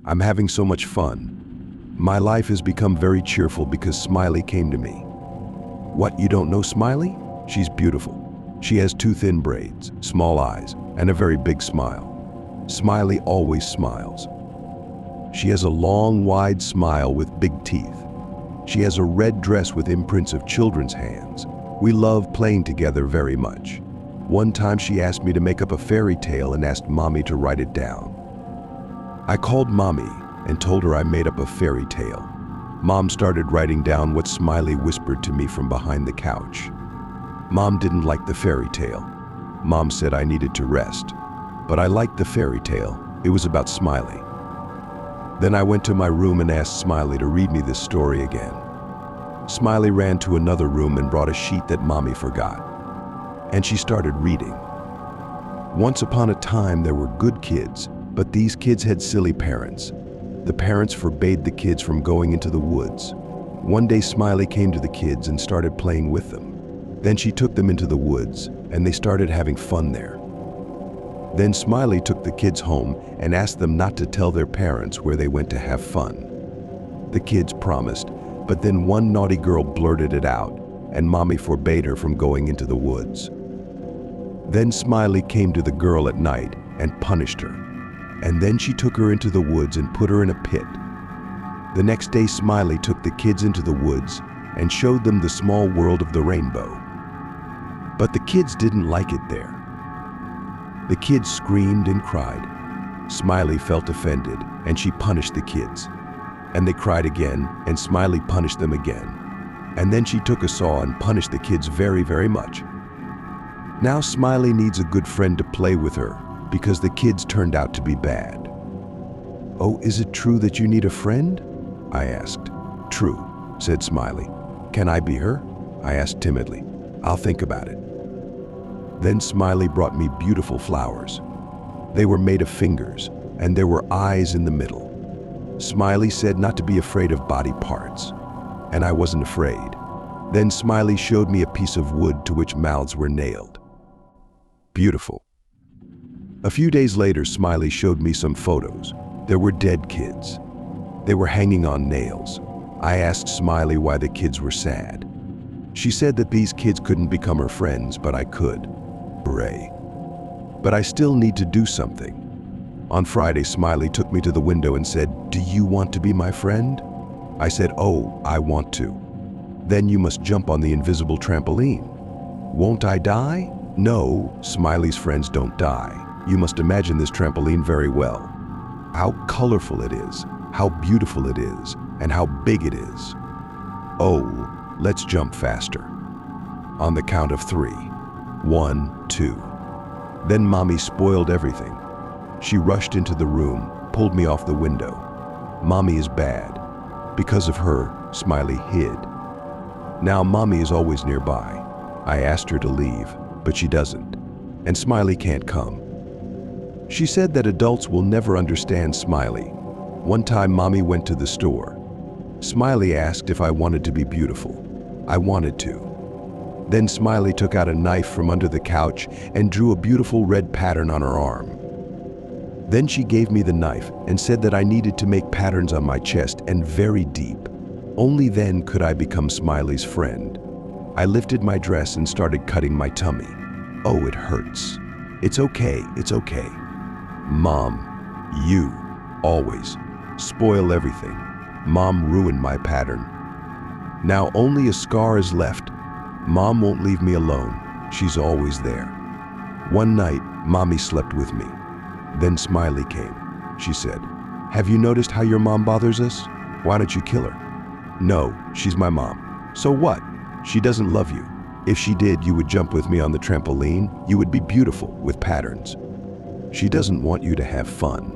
I'm having so much fun. My life has become very cheerful because Smiley came to me. What, you don't know Smiley? She's beautiful. She has two thin braids, small eyes, and a very big smile. Smiley always smiles. She has a long, wide smile with big teeth. She has a red dress with imprints of children's hands. We love playing together very much. One time she asked me to make up a fairy tale and asked Mommy to write it down. I called Mommy and told her I made up a fairy tale. Mom started writing down what Smiley whispered to me from behind the couch. Mom didn't like the fairy tale. Mom said I needed to rest. But I liked the fairy tale. It was about Smiley. Then I went to my room and asked Smiley to read me this story again. Smiley ran to another room and brought a sheet that Mommy forgot. And she started reading. Once upon a time there were good kids, but these kids had silly parents. The parents forbade the kids from going into the woods. One day Smiley came to the kids and started playing with them. Then she took them into the woods and they started having fun there. Then Smiley took the kids home and asked them not to tell their parents where they went to have fun. The kids promised, but then one naughty girl blurted it out and Mommy forbade her from going into the woods. Then Smiley came to the girl at night and punished her. And then she took her into the woods and put her in a pit. The next day Smiley took the kids into the woods and showed them the small world of the rainbow. But the kids didn't like it there. The kids screamed and cried. Smiley felt offended and she punished the kids. And they cried again and Smiley punished them again. And then she took a saw and punished the kids very, very much. Now Smiley needs a good friend to play with her because the kids turned out to be bad. Oh, is it true that you need a friend? I asked. True, said Smiley. Can I be her? I asked timidly. I'll think about it. Then Smiley brought me beautiful flowers. They were made of fingers, and there were eyes in the middle. Smiley said not to be afraid of body parts, and I wasn't afraid. Then Smiley showed me a piece of wood to which mouths were nailed. Beautiful. A few days later, Smiley showed me some photos. There were dead kids. They were hanging on nails. I asked Smiley why the kids were sad. She said that these kids couldn't become her friends, but I could. Hooray. But I still need to do something. On Friday, Smiley took me to the window and said, "Do you want to be my friend?" I said, "Oh, I want to." "Then you must jump on the invisible trampoline." "Won't I die?" "No, Smiley's friends don't die. You must imagine this trampoline very well. How colorful it is, how beautiful it is, and how big it is. Oh, let's jump faster. On the count of 3. 1, 2. Then Mommy spoiled everything. She rushed into the room, pulled me off the window. Mommy is bad. Because of her, Smiley hid. Now Mommy is always nearby. I asked her to leave, but she doesn't, and Smiley can't come. She said that adults will never understand Smiley. One time Mommy went to the store. Smiley asked if I wanted to be beautiful. I wanted to. Then Smiley took out a knife from under the couch and drew a beautiful red pattern on her arm. Then she gave me the knife and said that I needed to make patterns on my chest and very deep. Only then could I become Smiley's friend. I lifted my dress and started cutting my tummy. Oh, it hurts. It's okay, it's okay. Mom, you always spoil everything. Mom ruined my pattern. Now only a scar is left. Mom won't leave me alone. She's always there. One night, Mommy slept with me. Then Smiley came. She said, "Have you noticed how your mom bothers us? Why don't you kill her?" "No, she's my mom." "So what? She doesn't love you. If she did, you would jump with me on the trampoline. You would be beautiful with patterns." "She doesn't want you to have fun."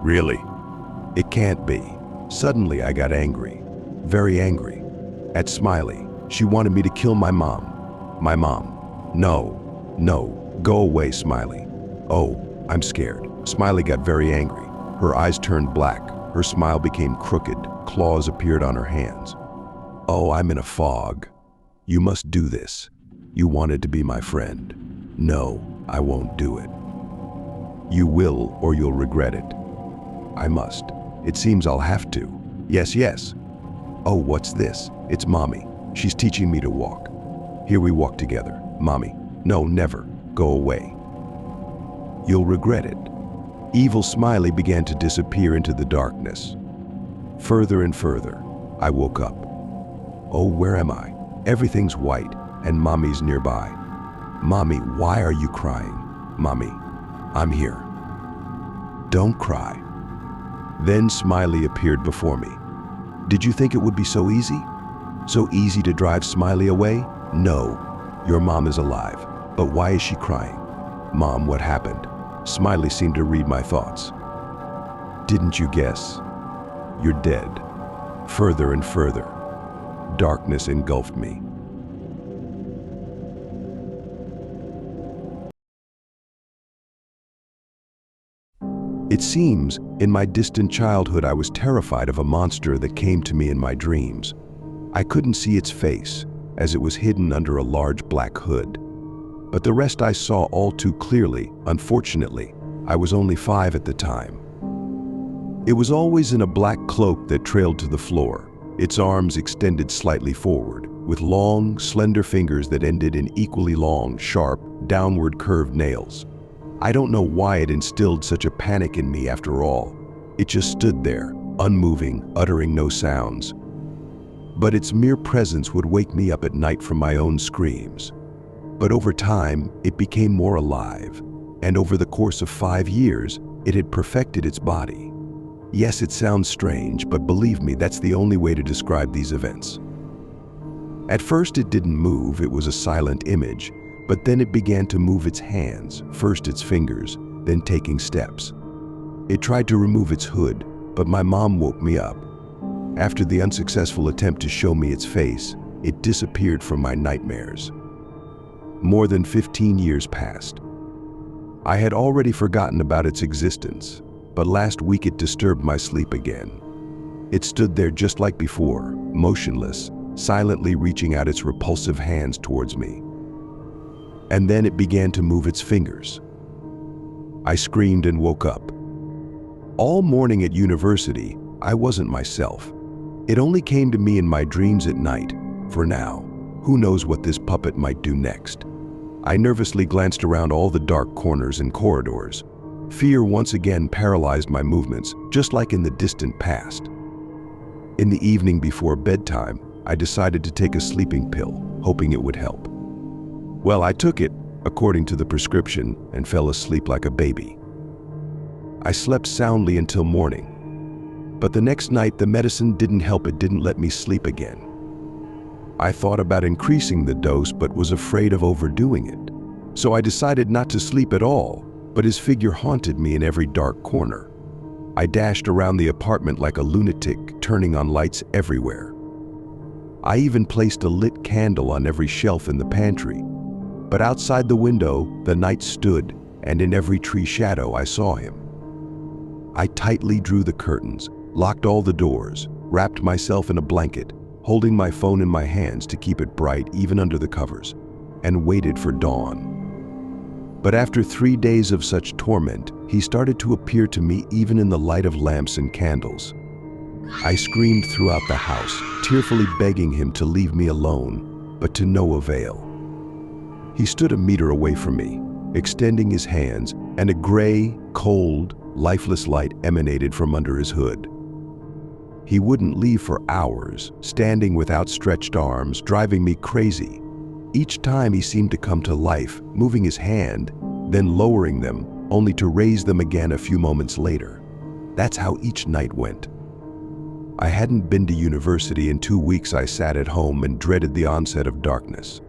"Really?" "It can't be." Suddenly I got angry, very angry, at Smiley. She wanted me to kill my mom. My mom. No, go away, Smiley. Oh, I'm scared. Smiley got very angry. Her eyes turned black. Her smile became crooked. Claws appeared on her hands. "Oh, I'm in a fog. You must do this. You wanted to be my friend." "No, I won't do it." "You will, or you'll regret it." "I must." It seems I'll have to. Yes, yes. Oh, what's this? It's Mommy. She's teaching me to walk. Here we walk together. Mommy. No, never. Go away. You'll regret it. Evil Smiley began to disappear into the darkness. Further and further, I woke up. Oh, where am I? Everything's white, and Mommy's nearby. Mommy, why are you crying? Mommy, I'm here. Don't cry. Then Smiley appeared before me. Did you think it would be so easy? So easy to drive Smiley away? No, your mom is alive. But why is she crying? Mom, what happened? Smiley seemed to read my thoughts. Didn't you guess? You're dead. Further and further. Darkness engulfed me. It seems, in my distant childhood, I was terrified of a monster that came to me in my dreams. I couldn't see its face, as it was hidden under a large black hood. But the rest I saw all too clearly. Unfortunately, I was only 5 at the time. It was always in a black cloak that trailed to the floor, its arms extended slightly forward, with long, slender fingers that ended in equally long, sharp, downward curved nails. I don't know why it instilled such a panic in me after all. It just stood there, unmoving, uttering no sounds. But its mere presence would wake me up at night from my own screams. But over time, it became more alive, and over the course of 5 years, it had perfected its body. Yes, it sounds strange, but believe me, that's the only way to describe these events. At first it didn't move, it was a silent image, but then it began to move its hands, first its fingers, then taking steps. It tried to remove its hood, but my mom woke me up. After the unsuccessful attempt to show me its face, it disappeared from my nightmares. More than 15 years passed. I had already forgotten about its existence, but last week it disturbed my sleep again. It stood there just like before, motionless, silently reaching out its repulsive hands towards me. And then it began to move its fingers. I screamed and woke up. All morning at university, I wasn't myself. It only came to me in my dreams at night. For now, who knows what this puppet might do next? I nervously glanced around all the dark corners and corridors. Fear once again paralyzed my movements, just like in the distant past. In the evening before bedtime, I decided to take a sleeping pill, hoping it would help. Well, I took it, according to the prescription, and fell asleep like a baby. I slept soundly until morning. But the next night, the medicine didn't help. It didn't let me sleep again. I thought about increasing the dose, but was afraid of overdoing it. So I decided not to sleep at all, but his figure haunted me in every dark corner. I dashed around the apartment like a lunatic, turning on lights everywhere. I even placed a lit candle on every shelf in the pantry. But outside the window, the night stood, and in every tree shadow I saw him. I tightly drew the curtains, locked all the doors, wrapped myself in a blanket, holding my phone in my hands to keep it bright even under the covers, and waited for dawn. But after 3 days of such torment, he started to appear to me even in the light of lamps and candles. I screamed throughout the house, tearfully begging him to leave me alone, but to no avail. He stood a meter away from me, extending his hands, and a gray, cold, lifeless light emanated from under his hood. He wouldn't leave for hours, standing with outstretched arms, driving me crazy. Each time he seemed to come to life, moving his hand, then lowering them, only to raise them again a few moments later. That's how each night went. I hadn't been to university in 2 weeks. I sat at home and dreaded the onset of darkness.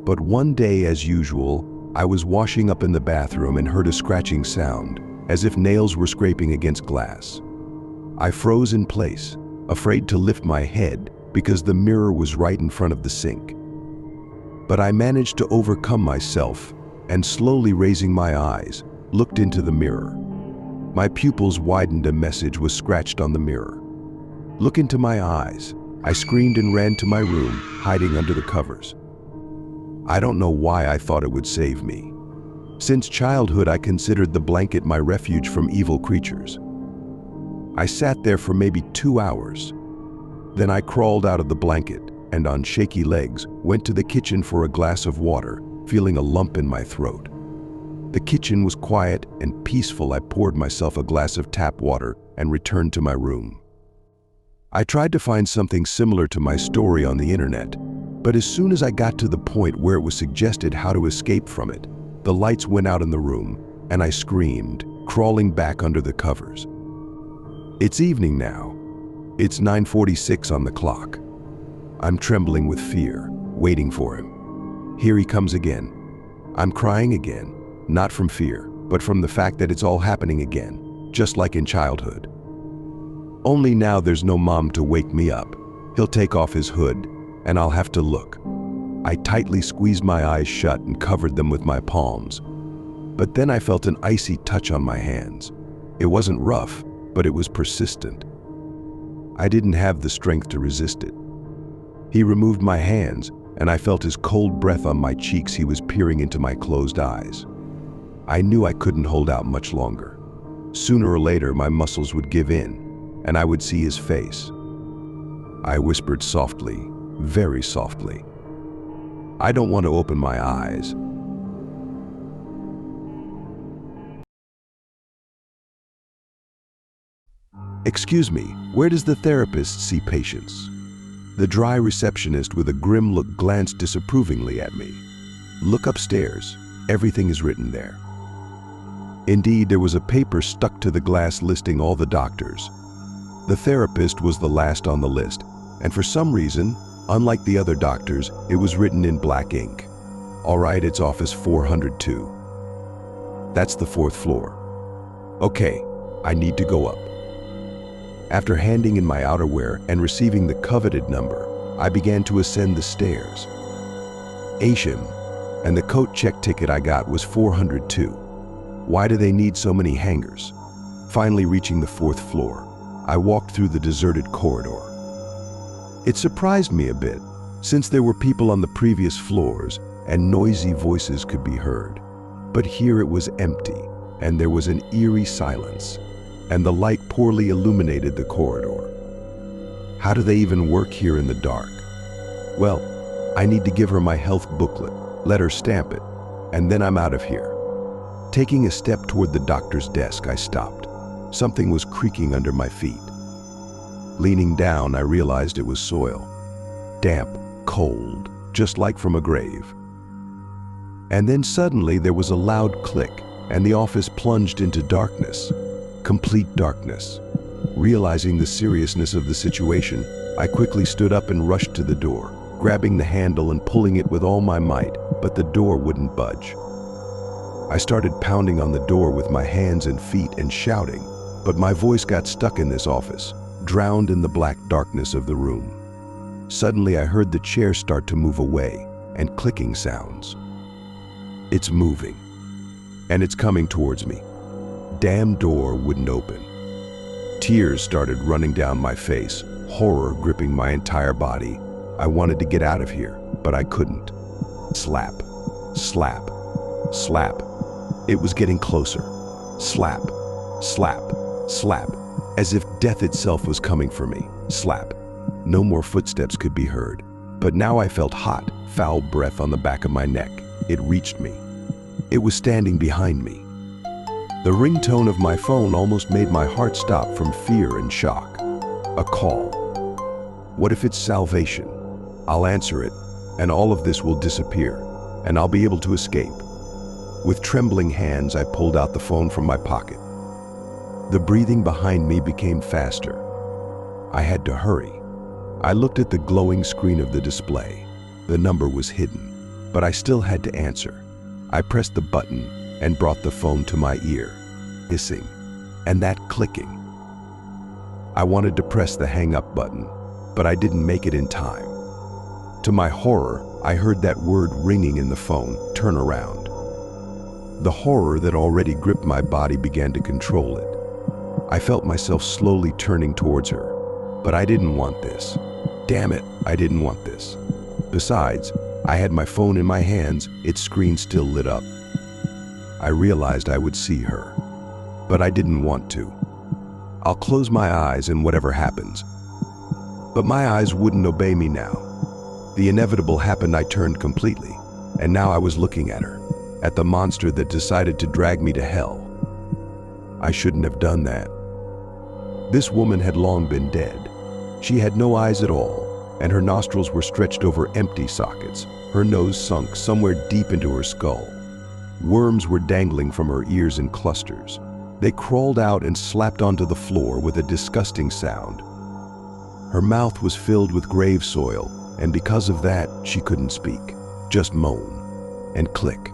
But one day, as usual, I was washing up in the bathroom and heard a scratching sound, as if nails were scraping against glass. I froze in place, afraid to lift my head because the mirror was right in front of the sink. But I managed to overcome myself and, slowly raising my eyes, looked into the mirror. My pupils widened. A message was scratched on the mirror. "Look into my eyes." I screamed and ran to my room, hiding under the covers. I don't know why I thought it would save me. Since childhood, I considered the blanket my refuge from evil creatures. I sat there for maybe 2 hours. Then I crawled out of the blanket and on shaky legs went to the kitchen for a glass of water, feeling a lump in my throat. The kitchen was quiet and peaceful. I poured myself a glass of tap water and returned to my room. I tried to find something similar to my story on the internet, but as soon as I got to the point where it was suggested how to escape from it, the lights went out in the room and I screamed, crawling back under the covers. It's evening now. It's 9:46 on the clock. I'm trembling with fear, waiting for him. Here he comes again. I'm crying again, not from fear, but from the fact that it's all happening again, just like in childhood. Only now there's no mom to wake me up. He'll take off his hood, and I'll have to look. I tightly squeezed my eyes shut and covered them with my palms. But then I felt an icy touch on my hands. It wasn't rough, but it was persistent. I didn't have the strength to resist it. He removed my hands, and I felt his cold breath on my cheeks. He was peering into my closed eyes. I knew I couldn't hold out much longer. Sooner or later, my muscles would give in, and I would see his face. I whispered softly, very softly, "I don't want to open my eyes." "Excuse me, where does the therapist see patients?" The dry receptionist with a grim look glanced disapprovingly at me. "Look upstairs. Everything is written there." Indeed, there was a paper stuck to the glass listing all the doctors. The therapist was the last on the list, and for some reason, unlike the other doctors, it was written in black ink. "All right, it's office 402. That's the 4th floor. Okay, I need to go up." After handing in my outerwear and receiving the coveted number, I began to ascend the stairs. Ashim, and the coat check ticket I got was 402. Why do they need so many hangers? Finally reaching the 4th floor, I walked through the deserted corridor. It surprised me a bit, since there were people on the previous floors and noisy voices could be heard. But here it was empty, and there was an eerie silence, and the light poorly illuminated the corridor. How do they even work here in the dark? Well, I need to give her my health booklet, let her stamp it, and then I'm out of here. Taking a step toward the doctor's desk, I stopped. Something was creaking under my feet. Leaning down, I realized it was soil. Damp, cold, just like from a grave. And then suddenly there was a loud click, and the office plunged into darkness. Complete darkness. Realizing the seriousness of the situation, I quickly stood up and rushed to the door, grabbing the handle and pulling it with all my might, but the door wouldn't budge. I started pounding on the door with my hands and feet and shouting, but my voice got stuck in this office, drowned in the black darkness of the room. Suddenly I heard the chair start to move away, and clicking sounds. It's moving, and it's coming towards me. Damn door wouldn't open. Tears started running down my face, horror gripping my entire body. I wanted to get out of here, but I couldn't. Slap, slap, slap. It was getting closer. Slap, slap, slap, as if death itself was coming for me. Slap. No more footsteps could be heard, but now I felt hot, foul breath on the back of my neck. It reached me. It was standing behind me. The ringtone of my phone almost made my heart stop from fear and shock. A call. What if it's salvation? I'll answer it, and all of this will disappear, and I'll be able to escape. With trembling hands, I pulled out the phone from my pocket. The breathing behind me became faster. I had to hurry. I looked at the glowing screen of the display. The number was hidden, but I still had to answer. I pressed the button and brought the phone to my ear, hissing, and that clicking. I wanted to press the hang up button, but I didn't make it in time. To my horror, I heard that word ringing in the phone, "Turn around." The horror that already gripped my body began to control it. I felt myself slowly turning towards her, but I didn't want this. Damn it, I didn't want this. Besides, I had my phone in my hands, its screen still lit up. I realized I would see her, but I didn't want to. I'll close my eyes and whatever happens. But my eyes wouldn't obey me now. The inevitable happened. I turned completely, and now I was looking at her, at the monster that decided to drag me to hell. I shouldn't have done that. This woman had long been dead. She had no eyes at all, and her nostrils were stretched over empty sockets, her nose sunk somewhere deep into her skull. Worms were dangling from her ears in clusters. They crawled out and slapped onto the floor with a disgusting sound. Her mouth was filled with grave soil, and because of that, she couldn't speak, just moan and click.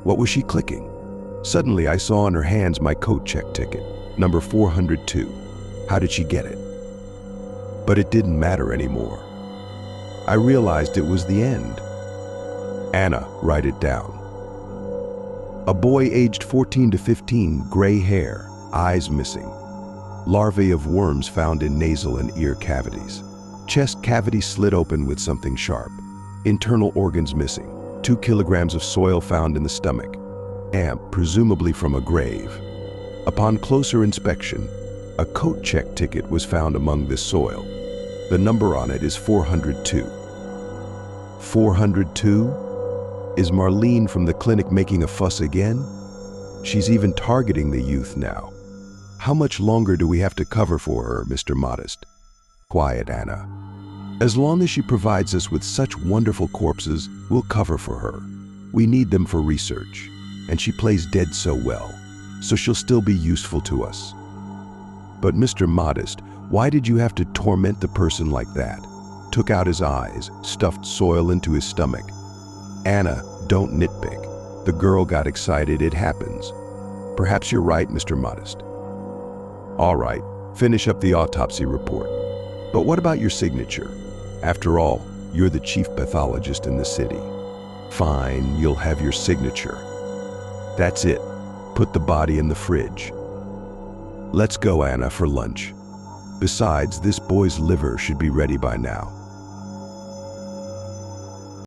What was she clicking? Suddenly, I saw in her hands my coat check ticket, number 402. How did she get it? But it didn't matter anymore. I realized it was the end. Anna, write it down. A boy aged 14 to 15, gray hair, eyes missing. Larvae of worms found in nasal and ear cavities. Chest cavity slit open with something sharp. Internal organs missing. 2 kilograms of soil found in the stomach. Amp, presumably from a grave. Upon closer inspection, a coat check ticket was found among this soil. The number on it is 402. 402? Is Marlene from the clinic making a fuss again? She's even targeting the youth now. How much longer do we have to cover for her, Mr. Modest? Quiet, Anna. As long as she provides us with such wonderful corpses, we'll cover for her. We need them for research, and she plays dead so well, so she'll still be useful to us. But Mr. Modest, why did you have to torment the person like that? Took out his eyes, stuffed soil into his stomach. Anna, don't nitpick. The girl got excited, it happens. Perhaps you're right, Mr. Modest. All right, finish up the autopsy report. But what about your signature? After all, you're the chief pathologist in the city. Fine, you'll have your signature. That's it. Put the body in the fridge. Let's go, Anna, for lunch. Besides, this boy's liver should be ready by now.